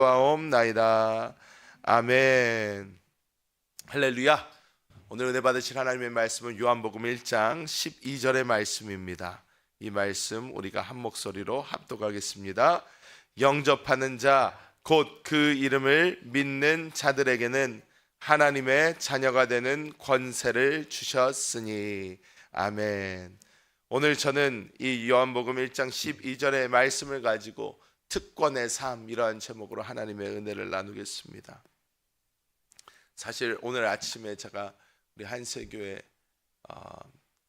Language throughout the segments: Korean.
와옵나이다. 아멘. 할렐루야. 오늘 은혜 받으실 하나님의 말씀은 요한복음 1장 12절의 말씀입니다. 이 말씀 우리가 한 목소리로 합독하겠습니다. 영접하는 자, 곧 그 이름을 믿는 자들에게는 하나님의 자녀가 되는 권세를 주셨으니. 아멘. 오늘 저는 이 요한복음 1장 12절의 말씀을 가지고 특권의 삶, 이러한 제목으로 하나님의 은혜를 나누겠습니다. 사실 오늘 아침에 제가 우리 한세교회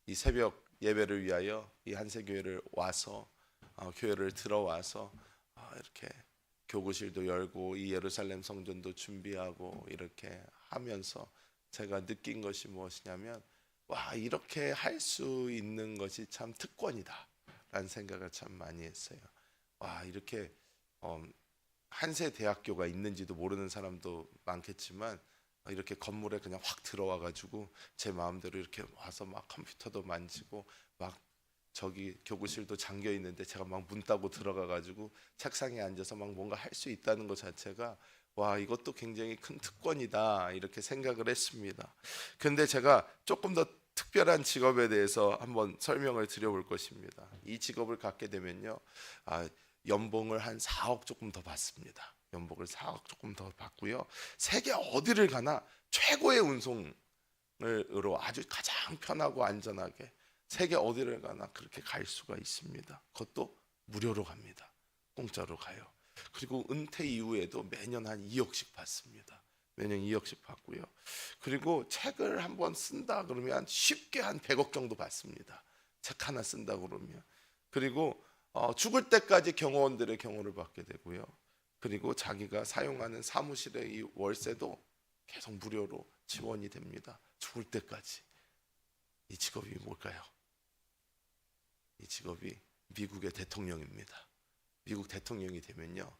이 새벽 예배를 위하여 이 한세교회를 와서 교회를 들어와서 이렇게 교구실도 열고 이 예루살렘 성전도 준비하고 이렇게 하면서 제가 느낀 것이 무엇이냐면, 와, 이렇게 할 수 있는 것이 참 특권이다 라는 생각을 참 많이 했어요. 와, 이렇게 한세 대학교가 있는지도 모르는 사람도 많겠지만 이렇게 건물에 그냥 확 들어와 가지고 제 마음대로 이렇게 와서 막 컴퓨터도 만지고 막 저기 교구실도 잠겨 있는데 제가 막 문 따고 들어가 가지고 책상에 앉아서 막 뭔가 할 수 있다는 것 자체가, 와, 이것도 굉장히 큰 특권이다 이렇게 생각을 했습니다. 근데 제가 조금 더 특별한 직업에 대해서 한번 설명을 드려볼 것입니다. 이 직업을 갖게 되면요, 연봉을 한 4억 조금 더 받습니다. 연봉을 4억 조금 더 받고요, 세계 어디를 가나 최고의 운송으로 아주 가장 편하고 안전하게 세계 어디를 가나 그렇게 갈 수가 있습니다. 그것도 무료로 갑니다. 공짜로 가요. 그리고 은퇴 이후에도 매년 한 2억씩 받습니다. 매년 2억씩 받고요. 그리고 책을 한번 쓴다 그러면 쉽게 한 100억 정도 받습니다. 책 하나 쓴다 그러면. 그리고 죽을 때까지 경호원들의 경호를 받게 되고요. 그리고 자기가 사용하는 사무실의 이 월세도 계속 무료로 지원이 됩니다. 죽을 때까지. 이 직업이 뭘까요? 이 직업이 미국의 대통령입니다. 미국 대통령이 되면요,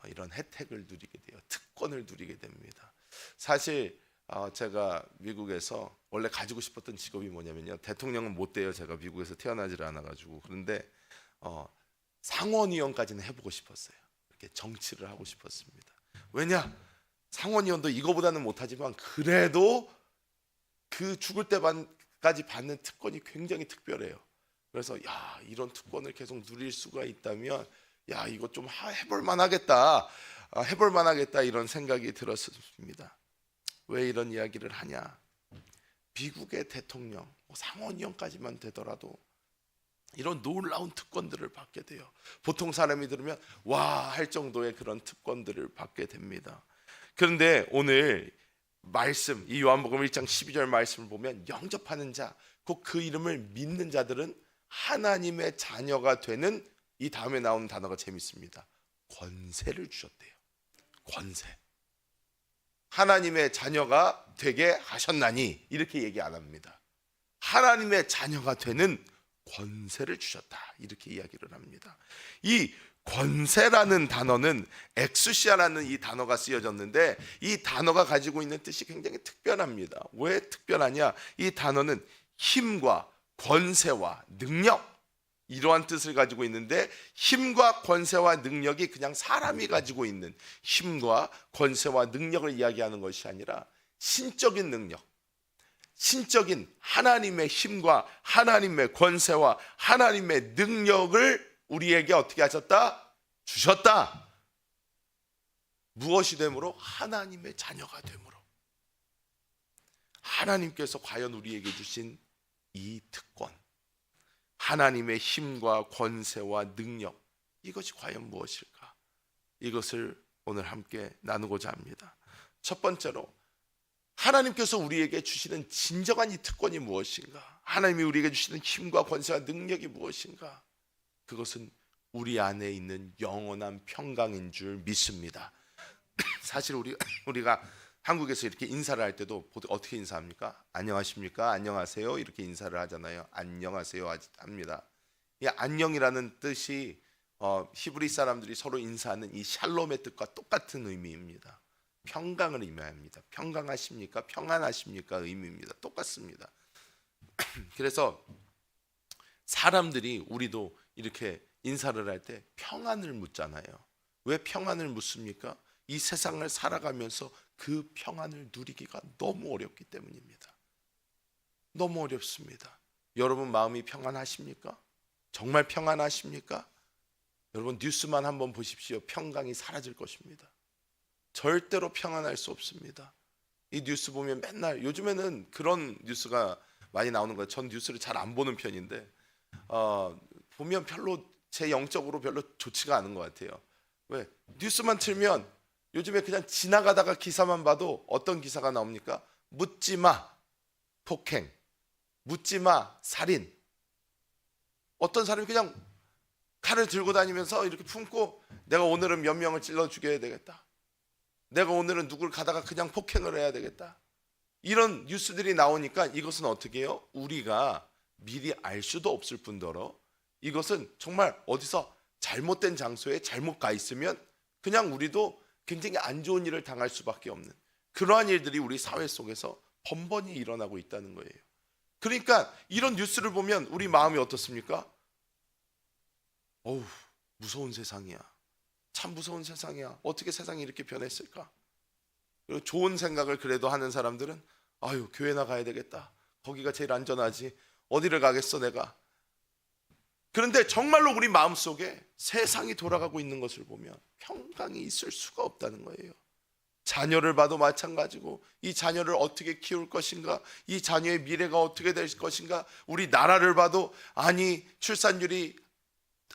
이런 혜택을 누리게 돼요. 특권을 누리게 됩니다. 사실 제가 미국에서 원래 가지고 싶었던 직업이 뭐냐면요, 대통령은 못 돼요. 제가 미국에서 태어나질 않아가지고. 그런데 상원의원까지는 해보고 싶었어요. 이렇게 정치를 하고 싶었습니다. 왜냐? 상원의원도 이거보다는 못하지만 그래도 그 죽을 때까지 받는 특권이 굉장히 특별해요. 그래서 야, 이런 특권을 계속 누릴 수가 있다면, 야, 이거 좀 해볼 만하겠다, 해볼 만하겠다 이런 생각이 들었습니다. 왜 이런 이야기를 하냐? 미국의 대통령, 상원의원까지만 되더라도 이런 놀라운 특권들을 받게 돼요. 보통 사람이 들으면 와 할 정도의 그런 특권들을 받게 됩니다. 그런데 오늘 말씀, 이 요한복음 1장 12절 말씀을 보면, 영접하는 자, 곧 그 이름을 믿는 자들은 하나님의 자녀가 되는, 이 다음에 나오는 단어가 재밌습니다. 권세를 주셨대요. 권세. 하나님의 자녀가 되게 하셨나니 이렇게 얘기 안 합니다. 하나님의 자녀가 되는 권세를 주셨다 이렇게 이야기를 합니다. 이 권세라는 단어는 엑수시아라는 이 단어가 쓰여졌는데, 이 단어가 가지고 있는 뜻이 굉장히 특별합니다. 왜 특별하냐? 이 단어는 힘과 권세와 능력, 이러한 뜻을 가지고 있는데, 힘과 권세와 능력이 그냥 사람이 가지고 있는 힘과 권세와 능력을 이야기하는 것이 아니라 신적인 능력, 신적인 하나님의 힘과 하나님의 권세와 하나님의 능력을 우리에게 어떻게 하셨다? 주셨다. 무엇이 되므로? 하나님의 자녀가 되므로. 하나님께서 과연 우리에게 주신 이 특권, 하나님의 힘과 권세와 능력, 이것이 과연 무엇일까? 이것을 오늘 함께 나누고자 합니다. 첫 번째로, 하나님께서 우리에게 주시는 진정한 이 특권이 무엇인가? 하나님이 우리에게 주시는 힘과 권세와 능력이 무엇인가? 그것은 우리 안에 있는 영원한 평강인 줄 믿습니다. 사실 우리가 한국에서 이렇게 인사를 할 때도 어떻게 인사합니까? 안녕하십니까? 안녕하세요? 이렇게 인사를 하잖아요. 안녕하세요 합니다. 이 안녕이라는 뜻이 히브리 사람들이 서로 인사하는 이 샬롬의 뜻과 똑같은 의미입니다. 평강을 의미합니다. 평강하십니까? 평안하십니까? 의미입니다. 똑같습니다. 그래서 사람들이, 우리도 이렇게 인사를 할 때 평안을 묻잖아요. 왜 평안을 묻습니까? 이 세상을 살아가면서 그 평안을 누리기가 너무 어렵기 때문입니다. 너무 어렵습니다. 여러분 마음이 평안하십니까? 정말 평안하십니까? 여러분 뉴스만 한번 보십시오. 평강이 사라질 것입니다. 절대로 평안할 수 없습니다. 이 뉴스 보면 맨날 요즘에는 그런 뉴스가 많이 나오는 거예요. 전 뉴스를 잘 안 보는 편인데 보면 별로 제 영적으로 별로 좋지가 않은 것 같아요. 왜? 뉴스만 틀면 요즘에 그냥 지나가다가 기사만 봐도 어떤 기사가 나옵니까? 묻지마 폭행, 묻지마 살인. 어떤 사람이 그냥 칼을 들고 다니면서 이렇게 품고 내가 오늘은 몇 명을 찔러 죽여야 되겠다. 내가 오늘은 누굴 가다가 그냥 폭행을 해야 되겠다. 이런 뉴스들이 나오니까 이것은 어떻게 해요? 우리가 미리 알 수도 없을 뿐더러 이것은 정말 어디서 잘못된 장소에 잘못 가 있으면 그냥 우리도 굉장히 안 좋은 일을 당할 수밖에 없는 그러한 일들이 우리 사회 속에서 번번이 일어나고 있다는 거예요. 그러니까 이런 뉴스를 보면 우리 마음이 어떻습니까? 어우, 무서운 세상이야. 참 무서운 세상이야. 어떻게 세상이 이렇게 변했을까? 그리고 좋은 생각을 그래도 하는 사람들은 아유, 교회나 가야 되겠다. 거기가 제일 안전하지. 어디를 가겠어 내가. 그런데 정말로 우리 마음속에 세상이 돌아가고 있는 것을 보면 평강이 있을 수가 없다는 거예요. 자녀를 봐도 마찬가지고 이 자녀를 어떻게 키울 것인가, 이 자녀의 미래가 어떻게 될 것인가, 우리 나라를 봐도 아니 출산율이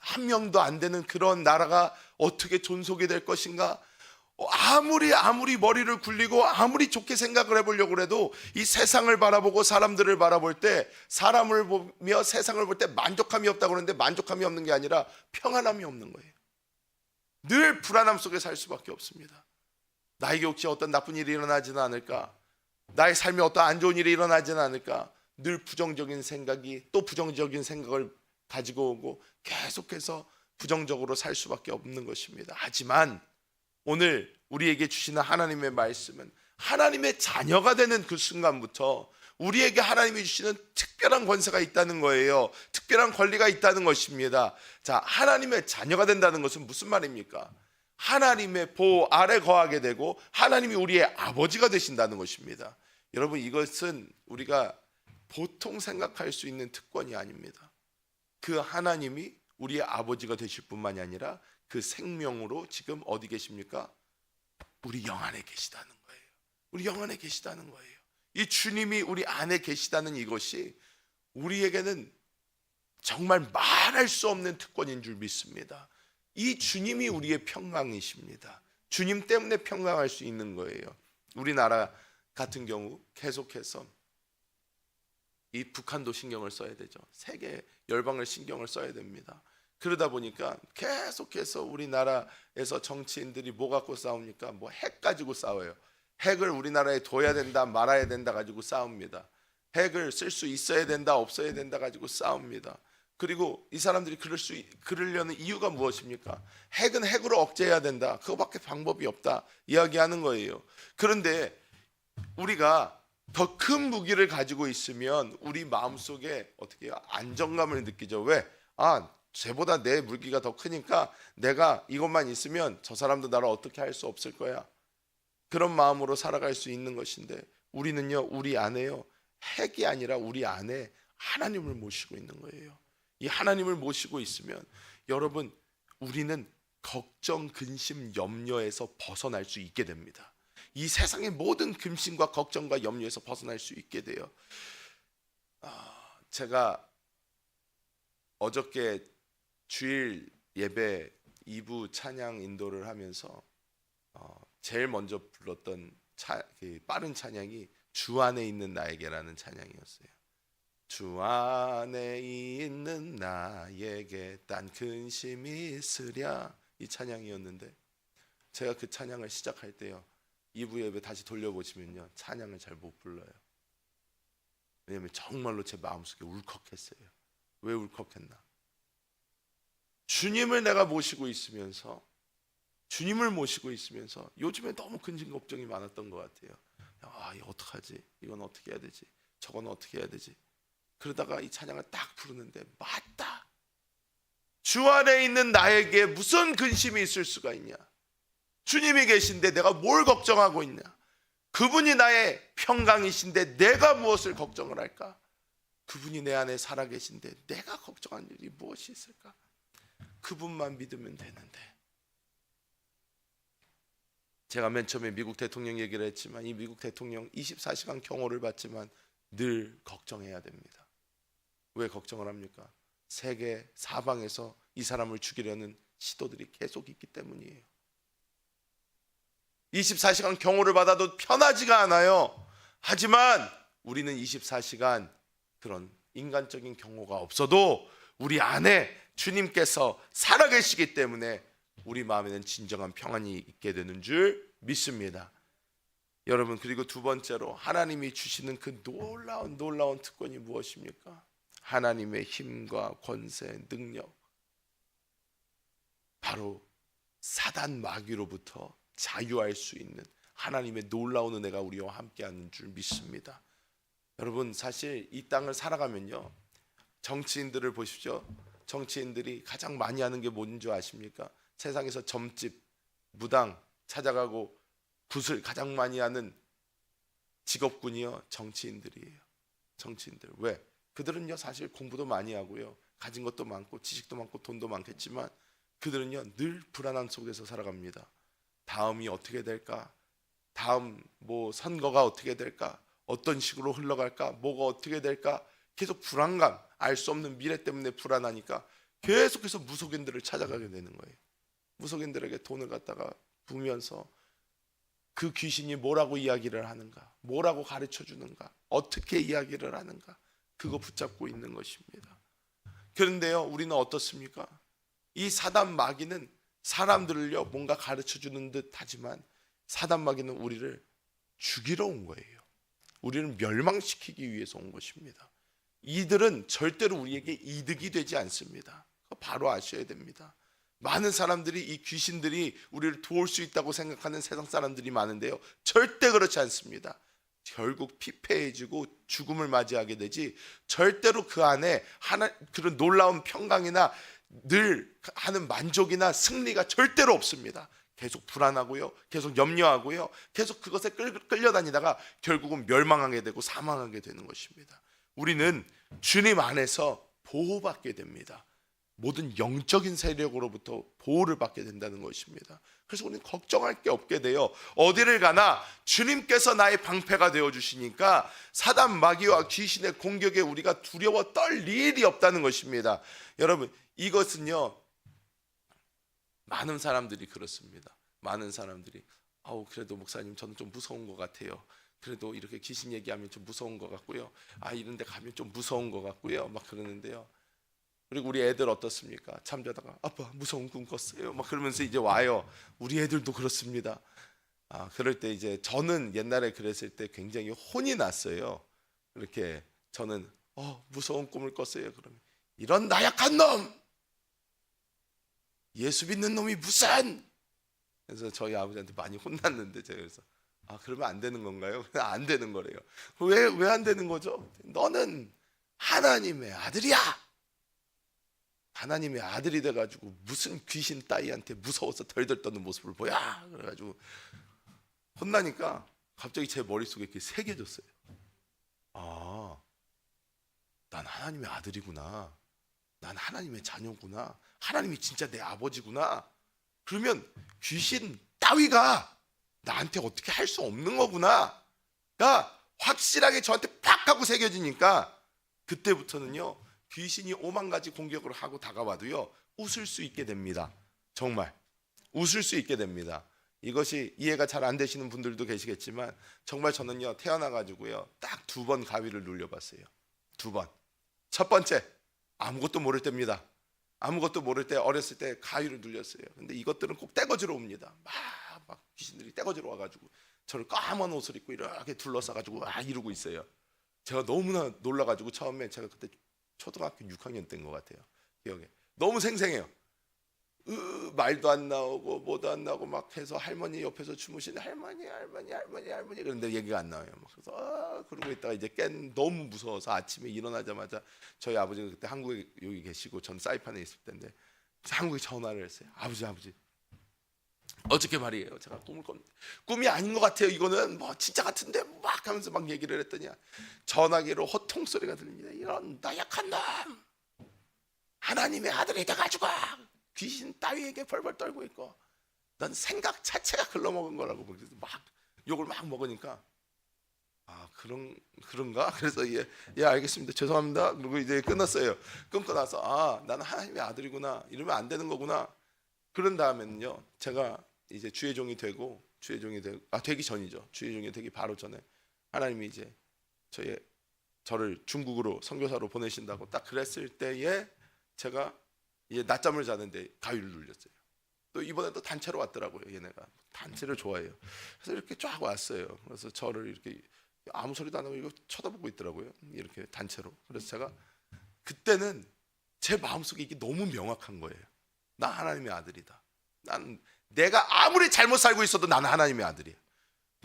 한 명도 안 되는 그런 나라가 어떻게 존속이 될 것인가. 아무리 머리를 굴리고 아무리 좋게 생각을 해보려고 해도 이 세상을 바라보고 사람들을 바라볼 때, 사람을 보며 세상을 볼 때 만족함이 없다고 그러는데 만족함이 없는 게 아니라 평안함이 없는 거예요. 늘 불안함 속에 살 수밖에 없습니다. 나에게 혹시 어떤 나쁜 일이 일어나지는 않을까, 나의 삶에 어떤 안 좋은 일이 일어나지는 않을까, 늘 부정적인 생각이 또 부정적인 생각을 가지고 오고 계속해서 부정적으로 살 수밖에 없는 것입니다. 하지만 오늘 우리에게 주시는 하나님의 말씀은 하나님의 자녀가 되는 그 순간부터 우리에게 하나님이 주시는 특별한 권세가 있다는 거예요. 특별한 권리가 있다는 것입니다. 자, 하나님의 자녀가 된다는 것은 무슨 말입니까? 하나님의 보호 아래 거하게 되고 하나님이 우리의 아버지가 되신다는 것입니다. 여러분, 이것은 우리가 보통 생각할 수 있는 특권이 아닙니다. 그 하나님이 우리의 아버지가 되실 뿐만이 아니라 그 생명으로 지금 어디 계십니까? 우리 영 안에 계시다는 거예요. 우리 영 안에 계시다는 거예요. 이 주님이 우리 안에 계시다는 이것이 우리에게는 정말 말할 수 없는 특권인 줄 믿습니다. 이 주님이 우리의 평강이십니다. 주님 때문에 평강할 수 있는 거예요. 우리나라 같은 경우 계속해서 이 북한도 신경을 써야 되죠. 세계 열방을 신경을 써야 됩니다. 그러다 보니까 계속해서 우리나라에서 정치인들이 뭐 갖고 싸웁니까? 뭐 핵 가지고 싸워요. 핵을 우리나라에 둬야 된다 말아야 된다 가지고 싸웁니다. 핵을 쓸 수 있어야 된다 없어야 된다 가지고 싸웁니다. 그리고 이 사람들이 그러려는 이유가 무엇입니까? 핵은 핵으로 억제해야 된다. 그거밖에 방법이 없다 이야기하는 거예요. 그런데 우리가 더 큰 무기를 가지고 있으면 우리 마음속에 어떻게 해요? 안정감을 느끼죠. 왜? 쟤보다 내 무기가 더 크니까 내가 이것만 있으면 저 사람도 나를 어떻게 할 수 없을 거야. 그런 마음으로 살아갈 수 있는 것인데 우리는요, 우리 안에요, 핵이 아니라 우리 안에 하나님을 모시고 있는 거예요. 이 하나님을 모시고 있으면 여러분, 우리는 걱정, 근심, 염려에서 벗어날 수 있게 됩니다. 이 세상의 모든 근심과 걱정과 염려에서 벗어날 수 있게 돼요. 제가 어저께 주일 예배 2부 찬양 인도를 하면서 제일 먼저 불렀던 빠른 찬양이 주 안에 있는 나에게라는 찬양이었어요. 주 안에 있는 나에게 딴 근심이 있으랴, 이 찬양이었는데 제가 그 찬양을 시작할 때요, 2부 예배 다시 돌려보시면요, 찬양을 잘 못 불러요. 왜냐하면 정말로 제 마음속에 울컥했어요. 왜 울컥했나? 주님을 내가 모시고 있으면서, 주님을 모시고 있으면서 요즘에 너무 근심 걱정이 많았던 것 같아요. 이거 어떡하지? 이건 어떻게 해야 되지? 저건 어떻게 해야 되지? 그러다가 이 찬양을 딱 부르는데, 맞다! 주 안에 있는 나에게 무슨 근심이 있을 수가 있냐? 주님이 계신데 내가 뭘 걱정하고 있냐? 그분이 나의 평강이신데 내가 무엇을 걱정을 할까? 그분이 내 안에 살아계신데 내가 걱정할 일이 무엇이 있을까? 그분만 믿으면 되는데. 제가 맨 처음에 미국 대통령 얘기를 했지만 이 미국 대통령 24시간 경호를 받지만 늘 걱정해야 됩니다. 왜 걱정을 합니까? 세계 사방에서 이 사람을 죽이려는 시도들이 계속 있기 때문이에요. 24시간 경호를 받아도 편하지가 않아요. 하지만 우리는 24시간 그런 인간적인 경호가 없어도 우리 안에 주님께서 살아계시기 때문에 우리 마음에는 진정한 평안이 있게 되는 줄 믿습니다. 여러분, 그리고 두 번째로 하나님이 주시는 그 놀라운 특권이 무엇입니까? 하나님의 힘과 권세, 능력, 바로 사단 마귀로부터 자유할 수 있는 하나님의 놀라운 은혜가 우리와 함께하는 줄 믿습니다. 여러분, 사실 이 땅을 살아가면요, 정치인들을 보십시오. 정치인들이 가장 많이 하는 게 뭔 줄 아십니까? 세상에서 점집, 무당 찾아가고 굿을 가장 많이 하는 직업군이요, 정치인들이에요. 정치인들. 왜? 그들은요 사실 공부도 많이 하고요, 가진 것도 많고 지식도 많고 돈도 많겠지만 그들은요 늘 불안함 속에서 살아갑니다. 다음이 어떻게 될까? 다음 선거가 어떻게 될까? 어떤 식으로 흘러갈까? 뭐가 어떻게 될까? 계속 불안감, 알 수 없는 미래 때문에 불안하니까 계속해서 무속인들을 찾아가게 되는 거예요. 무속인들에게 돈을 갖다가 부으면서 그 귀신이 뭐라고 이야기를 하는가, 뭐라고 가르쳐 주는가, 어떻게 이야기를 하는가, 그거 붙잡고 있는 것입니다. 그런데요, 우리는 어떻습니까? 이 사단 마귀는 사람들을요 뭔가 가르쳐 주는 듯 하지만 사단 마귀는 우리를 죽이러 온 거예요. 우리를 멸망시키기 위해서 온 것입니다. 이들은 절대로 우리에게 이득이 되지 않습니다. 바로 아셔야 됩니다. 많은 사람들이 이 귀신들이 우리를 도울 수 있다고 생각하는 세상 사람들이 많은데요, 절대 그렇지 않습니다. 결국 피폐해지고 죽음을 맞이하게 되지 절대로 그 안에 그런 놀라운 평강이나 늘 하는 만족이나 승리가 절대로 없습니다. 계속 불안하고요, 계속 염려하고요, 계속 그것에 끌려다니다가 결국은 멸망하게 되고 사망하게 되는 것입니다. 우리는 주님 안에서 보호받게 됩니다. 모든 영적인 세력으로부터 보호를 받게 된다는 것입니다. 그래서 우리는 걱정할 게 없게 돼요. 어디를 가나 주님께서 나의 방패가 되어주시니까 사단 마귀와 귀신의 공격에 우리가 두려워 떨 일이 없다는 것입니다. 여러분, 이것은요 많은 사람들이 그렇습니다. 많은 사람들이 그래도 목사님 저는 좀 무서운 것 같아요. 그래도 이렇게 귀신 얘기하면 좀 무서운 것 같고요, 이런 데 가면 좀 무서운 것 같고요, 막 그러는데요. 그리고 우리 애들 어떻습니까? 잠자다가 아빠 무서운 꿈 꿨어요, 막 그러면서 이제 와요. 우리 애들도 그렇습니다. 그럴 때 이제 저는 옛날에 그랬을 때 굉장히 혼이 났어요. 이렇게 저는 무서운 꿈을 꿨어요. 그러면 이런 나약한 놈, 예수 믿는 놈이 무슨, 그래서 저희 아버지한테 많이 혼났는데 제가 그래서 그러면 안 되는 건가요? 안 되는 거래요. 왜 안 되는 거죠? 너는 하나님의 아들이야. 하나님의 아들이 돼가지고 무슨 귀신 따위한테 무서워서 덜덜 떠는 모습을 보여. 그래가지고 혼나니까 갑자기 제 머릿속에 이렇게 새겨졌어요. 난 하나님의 아들이구나, 난 하나님의 자녀구나, 하나님이 진짜 내 아버지구나. 그러면 귀신 따위가 나한테 어떻게 할 수 없는 거구나가 확실하게 저한테 팍 하고 새겨지니까 그때부터는요 귀신이 오만 가지 공격을 하고 다가와도요 웃을 수 있게 됩니다. 정말 웃을 수 있게 됩니다. 이것이 이해가 잘 안 되시는 분들도 계시겠지만 정말 저는요 태어나가지고요 딱 2번 가위를 눌려봤어요. 2번. 첫 번째 아무것도 모를 때입니다. 아무것도 모를 때 어렸을 때 가위를 눌렸어요. 근데 이것들은 꼭 떼거지로 옵니다. 막 귀신들이 떼거지로 와가지고 저를 까만 옷을 입고 이렇게 둘러싸가지고 이러고 있어요. 제가 너무나 놀라가지고 처음에 제가 그때 초등학교 6학년 때인 것 같아요. 기억에 너무 생생해요. 말도 안 나오고 뭐도 안 나오고 막 해서 할머니 옆에서 주무시는 할머니 그런데 얘기가 안 나와요. 그래서 그러고 있다가 이제 너무 무서워서 아침에 일어나자마자 저희 아버지가 그때 한국에 여기 계시고 전 사이판에 있을 때인데 한국에 전화를 했어요. 아버지 어저께 말이에요. 제가 꿈이 아닌 것 같아요. 이거는 뭐 진짜 같은데 막 하면서 막 얘기를 했더니 전화기로 호통 소리가 들립니다. 이런 나약한 놈, 하나님의 아들이 돼가지고 귀신 따위에게 벌벌 떨고 있고, 넌 생각 자체가 글러먹은 거라고 막 욕을 막 먹으니까, 아 그런가? 그래서 예 알겠습니다, 죄송합니다. 그리고 이제 끝났어요. 끊고 나서 아 나는 하나님의 아들이구나, 이러면 안 되는 거구나. 그런 다음에는요, 제가 이제 주의 종이 되고 되기 전이죠. 주의 종이 되기 바로 전에 하나님이 이제 저를 중국으로 선교사로 보내신다고 딱 그랬을 때에 제가 이제 낮잠을 자는데 가위를 눌렸어요. 또 이번에도 단체로 왔더라고요. 얘네가 단체를 좋아해요. 그래서 이렇게 쫙 왔어요. 그래서 저를 이렇게 아무 소리도 안 하고 이거 쳐다보고 있더라고요. 이렇게 단체로. 그래서 제가 그때는 제 마음속에 이게 너무 명확한 거예요. 나 하나님의 아들이다. 내가 아무리 잘못 살고 있어도 나는 하나님의 아들이야.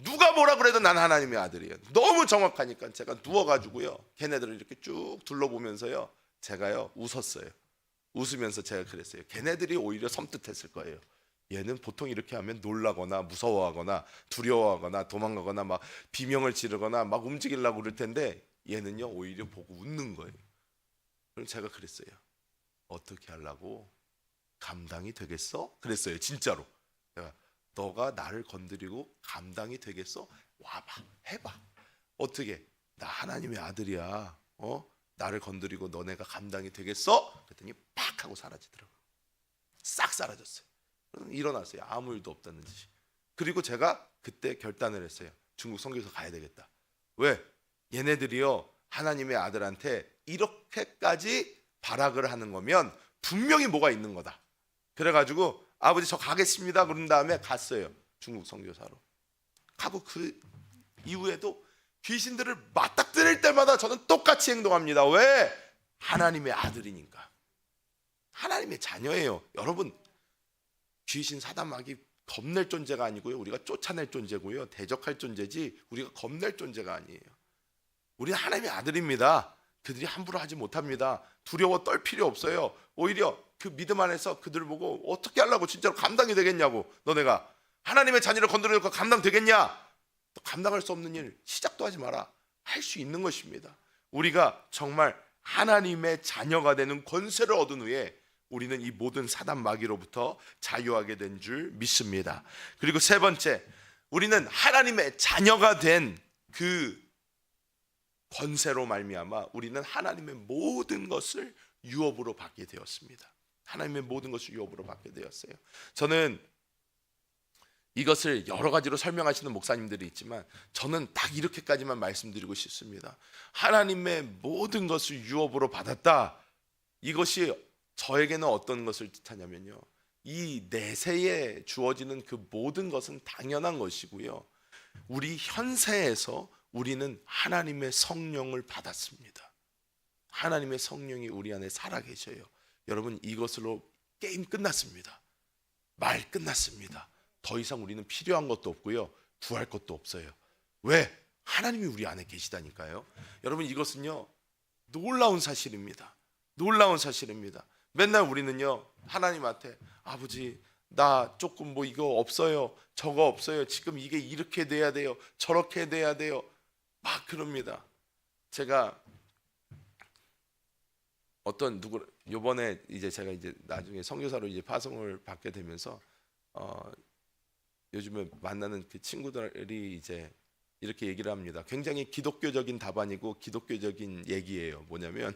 누가 뭐라 그래도 나는 하나님의 아들이에요. 너무 정확하니까 제가 누워가지고요, 걔네들을 이렇게 쭉 둘러보면서요, 제가요 웃었어요. 웃으면서 제가 그랬어요. 걔네들이 오히려 섬뜩했을 거예요. 얘는 보통 이렇게 하면 놀라거나 무서워하거나 두려워하거나 도망가거나 막 비명을 지르거나 막 움직이려고 그럴 텐데, 얘는요 오히려 보고 웃는 거예요. 그럼 제가 그랬어요. 어떻게 하려고? 감당이 되겠어? 그랬어요. 진짜로. 내가 너가 나를 건드리고 감당이 되겠어? 와봐, 해봐. 어떻게? 나 하나님의 아들이야. 나를 건드리고 너네가 감당이 되겠어? 그랬더니 팍 하고 사라지더라고요. 싹 사라졌어요. 일어났어요. 아무 일도 없다는 듯이. 그리고 제가 그때 결단을 했어요. 중국 선교사 가야 되겠다. 왜? 얘네들이요 하나님의 아들한테 이렇게까지 발악을 하는 거면 분명히 뭐가 있는 거다. 그래가지고 아버지 저 가겠습니다 그런 다음에 갔어요. 중국 선교사로 가고, 그 이후에도 귀신들을 맞닥뜨릴 때마다 저는 똑같이 행동합니다. 왜? 하나님의 아들이니까. 하나님의 자녀예요. 여러분, 귀신 사단 마귀 겁낼 존재가 아니고요, 우리가 쫓아낼 존재고요, 대적할 존재지 우리가 겁낼 존재가 아니에요. 우리는 하나님의 아들입니다. 그들이 함부로 하지 못합니다. 두려워 떨 필요 없어요. 오히려 그 믿음 안에서 그들을 보고 어떻게 하려고, 진짜로 감당이 되겠냐고. 너네가 하나님의 자녀를 건드리니까 감당되겠냐? 또 감당할 수 없는 일 시작도 하지 마라. 할 수 있는 것입니다. 우리가 정말 하나님의 자녀가 되는 권세를 얻은 후에 우리는 이 모든 사단 마귀로부터 자유하게 된 줄 믿습니다. 그리고 세 번째, 우리는 하나님의 자녀가 된 그 권세로 말미암아 우리는 하나님의 모든 것을 유업으로 받게 되었습니다. 하나님의 모든 것을 유업으로 받게 되었어요. 저는 이것을 여러 가지로 설명하시는 목사님들이 있지만 저는 딱 이렇게까지만 말씀드리고 싶습니다. 하나님의 모든 것을 유업으로 받았다. 이것이 저에게는 어떤 것을 뜻하냐면요, 이 내세에 주어지는 그 모든 것은 당연한 것이고요, 우리 현세에서 우리는 하나님의 성령을 받았습니다. 하나님의 성령이 우리 안에 살아계셔요. 여러분, 이것으로 게임 끝났습니다. 말 끝났습니다. 더 이상 우리는 필요한 것도 없고요, 구할 것도 없어요. 왜? 하나님이 우리 안에 계시다니까요. 여러분, 이것은요 놀라운 사실입니다. 놀라운 사실입니다. 맨날 우리는요 하나님한테 아버지 나 조금 뭐 이거 없어요, 저거 없어요, 지금 이게 이렇게 돼야 돼요, 저렇게 돼야 돼요, 막 그럽니다. 제가 어떤 누구 요번에 이제 제가 이제 나중에 선교사로 이제 파송을 받게 되면서 요즘에 만나는 그 친구들이 이제 이렇게 얘기를 합니다. 굉장히 기독교적인 답안이고 기독교적인 얘기예요. 뭐냐면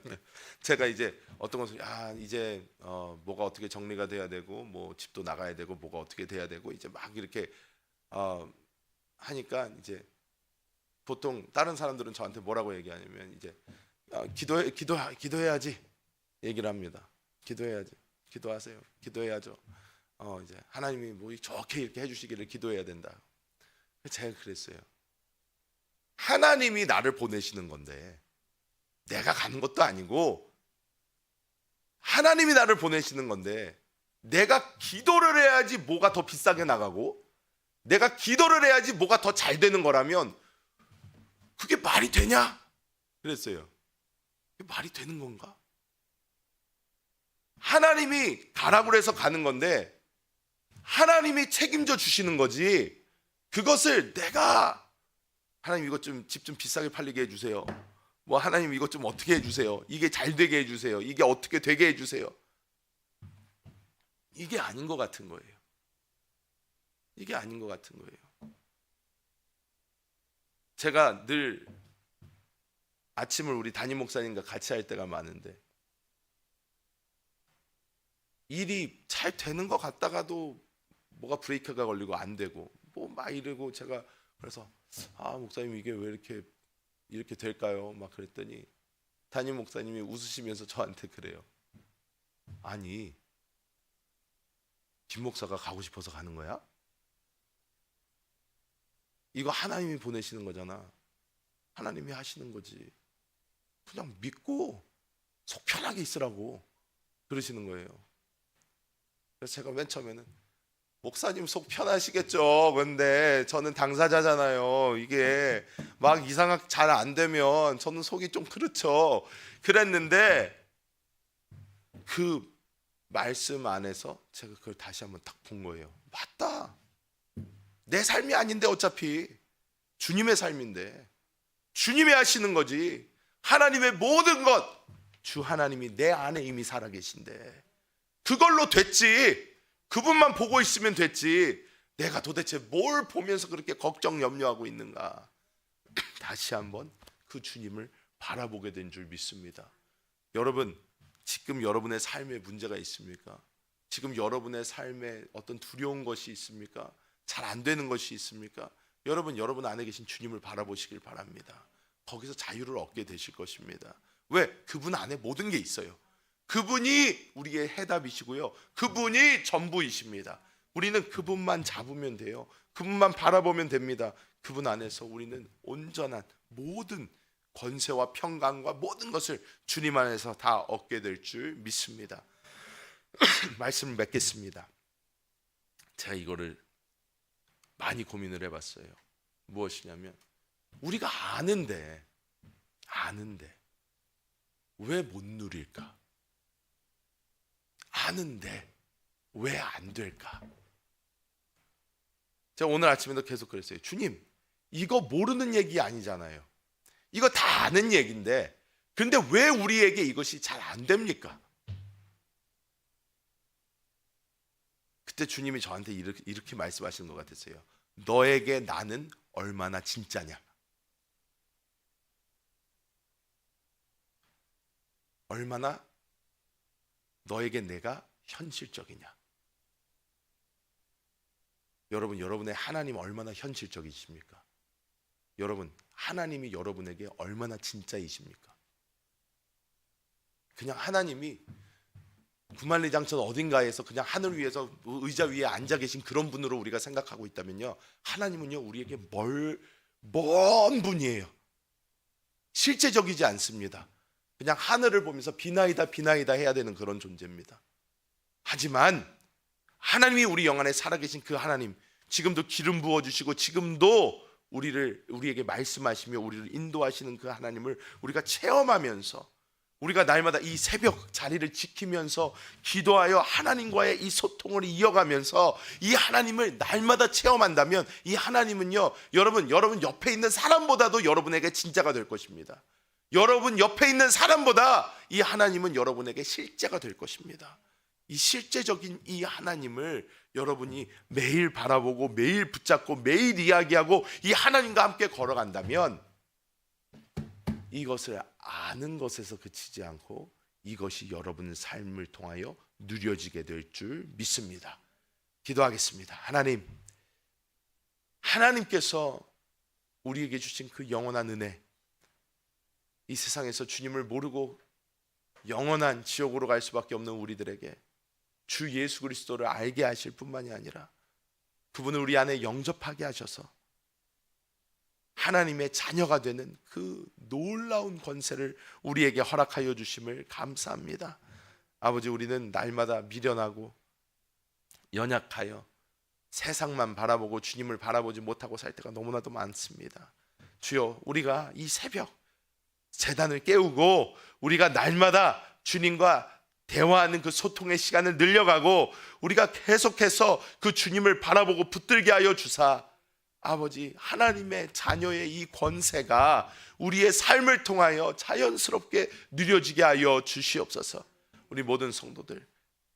제가 이제 어떤 것을 이제 뭐가 어떻게 정리가 돼야 되고 뭐 집도 나가야 되고 뭐가 어떻게 돼야 되고 이제 막 이렇게 하니까 이제 보통 다른 사람들은 저한테 뭐라고 얘기하냐면 이제 기도해야지 얘기를 합니다. 기도해야지, 기도하세요, 기도해야죠. 이제 하나님이 뭐 좋게 이렇게 해주시기를 기도해야 된다. 제가 그랬어요. 하나님이 나를 보내시는 건데 내가 가는 것도 아니고 하나님이 나를 보내시는 건데 내가 기도를 해야지 뭐가 더 비싸게 나가고 내가 기도를 해야지 뭐가 더 잘 되는 거라면 그게 말이 되냐? 그랬어요. 그게 말이 되는 건가? 하나님이 가라고 해서 가는 건데 하나님이 책임져 주시는 거지. 그것을 내가 하나님 이것 좀 집 좀 비싸게 팔리게 해주세요. 뭐 하나님 이것 좀 어떻게 해주세요. 이게 잘 되게 해주세요. 이게 어떻게 되게 해주세요. 이게 아닌 것 같은 거예요. 이게 아닌 것 같은 거예요. 제가 늘 아침을 우리 담임 목사님과 같이 할 때가 많은데 일이 잘 되는 것 같다가도 뭐가 브레이크가 걸리고 안 되고 뭐 막 이러고 제가 그래서 목사님 이게 왜 이렇게 될까요? 막 그랬더니 담임 목사님이 웃으시면서 저한테 그래요. 아니 김 목사가 가고 싶어서 가는 거야? 이거 하나님이 보내시는 거잖아. 하나님이 하시는 거지. 그냥 믿고 속 편하게 있으라고 그러시는 거예요. 그래서 제가 맨 처음에는 목사님 속 편하시겠죠. 근데 저는 당사자잖아요. 이게 막 이상하게 잘 안 되면 저는 속이 좀 그렇죠. 그랬는데 그 말씀 안에서 제가 그걸 다시 한번 딱 본 거예요. 맞다. 내 삶이 아닌데 어차피 주님의 삶인데 주님이 하시는 거지. 하나님의 모든 것 주 하나님이 내 안에 이미 살아계신데 그걸로 됐지. 그분만 보고 있으면 됐지. 내가 도대체 뭘 보면서 그렇게 걱정 염려하고 있는가. 다시 한번 그 주님을 바라보게 된 줄 믿습니다. 여러분 지금 여러분의 삶에 문제가 있습니까? 지금 여러분의 삶에 어떤 두려운 것이 있습니까? 잘 안 되는 것이 있습니까? 여러분 안에 계신 주님을 바라보시길 바랍니다. 거기서 자유를 얻게 되실 것입니다. 왜? 그분 안에 모든 게 있어요. 그분이 우리의 해답이시고요. 그분이 전부이십니다. 우리는 그분만 잡으면 돼요. 그분만 바라보면 됩니다. 그분 안에서 우리는 온전한 모든 권세와 평강과 모든 것을 주님 안에서 다 얻게 될 줄 믿습니다. 말씀을 맺겠습니다. 제가 이거를 많이 고민을 해봤어요. 무엇이냐면 우리가 아는데 왜 못 누릴까? 아는데 왜 안 될까? 제가 오늘 아침에도 계속 그랬어요. 주님, 이거 모르는 얘기 아니잖아요. 이거 다 아는 얘기인데 근데 왜 우리에게 이것이 잘 안 됩니까? 그때 주님이 저한테 이렇게 말씀하시는 것 같았어요. 너에게 나는 얼마나 진짜냐? 얼마나 너에게 내가 현실적이냐? 여러분, 여러분의 하나님 얼마나 현실적이십니까? 여러분, 하나님이 여러분에게 얼마나 진짜이십니까? 그냥 하나님이 구만리장천 어딘가에서 그냥 하늘 위에서 의자 위에 앉아 계신 그런 분으로 우리가 생각하고 있다면요, 하나님은요 우리에게 먼 분이에요. 실제적이지 않습니다. 그냥 하늘을 보면서 비나이다 해야 되는 그런 존재입니다. 하지만 하나님이 우리 영안에 살아계신 그 하나님, 지금도 기름 부어주시고 지금도 우리에게 말씀하시며 우리를 인도하시는 그 하나님을 우리가 체험하면서 우리가 날마다 이 새벽 자리를 지키면서 기도하여 하나님과의 이 소통을 이어가면서 이 하나님을 날마다 체험한다면 이 하나님은요, 여러분 옆에 있는 사람보다도 여러분에게 진짜가 될 것입니다. 여러분 옆에 있는 사람보다 이 하나님은 여러분에게 실제가 될 것입니다. 이 실제적인 이 하나님을 여러분이 매일 바라보고 매일 붙잡고 매일 이야기하고 이 하나님과 함께 걸어간다면 이것을 아는 것에서 그치지 않고 이것이 여러분의 삶을 통하여 누려지게 될 줄 믿습니다. 기도하겠습니다. 하나님께서 우리에게 주신 그 영원한 은혜, 이 세상에서 주님을 모르고 영원한 지옥으로 갈 수밖에 없는 우리들에게 주 예수 그리스도를 알게 하실 뿐만이 아니라 그분을 우리 안에 영접하게 하셔서 하나님의 자녀가 되는 그 놀라운 권세를 우리에게 허락하여 주심을 감사합니다. 아버지, 우리는 날마다 미련하고 연약하여 세상만 바라보고 주님을 바라보지 못하고 살 때가 너무나도 많습니다. 주여, 우리가 이 새벽 제단을 깨우고 우리가 날마다 주님과 대화하는 그 소통의 시간을 늘려가고 우리가 계속해서 그 주님을 바라보고 붙들게 하여 주사, 아버지 하나님의 자녀의 이 권세가 우리의 삶을 통하여 자연스럽게 누려지게 하여 주시옵소서. 우리 모든 성도들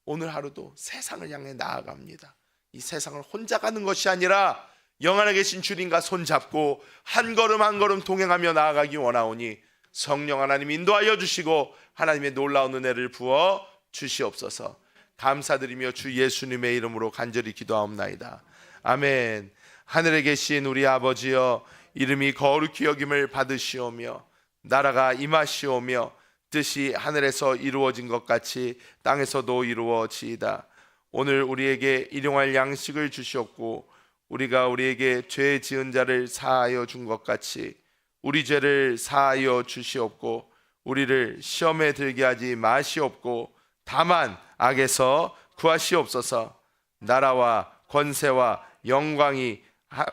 오늘 하루도 세상을 향해 나아갑니다. 이 세상을 혼자 가는 것이 아니라 영안에 계신 주님과 손잡고 한 걸음 한 걸음 동행하며 나아가기 원하오니 성령 하나님 인도하여 주시고 하나님의 놀라운 은혜를 부어 주시옵소서. 감사드리며 주 예수님의 이름으로 간절히 기도하옵나이다. 아멘. 하늘에 계신 우리 아버지여, 이름이 거룩히 여김을 받으시오며 나라가 임하시오며 뜻이 하늘에서 이루어진 것 같이 땅에서도 이루어지이다. 오늘 우리에게 일용할 양식을 주시옵고 우리가 우리에게 죄 지은 자를 사하여 준 것 같이 우리 죄를 사하여 주시옵고 우리를 시험에 들게 하지 마시옵고 다만 악에서 구하시옵소서. 나라와 권세와 영광이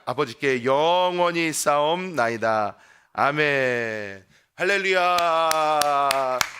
아버지께 영원히 싸움나이다. 아멘. 할렐루야.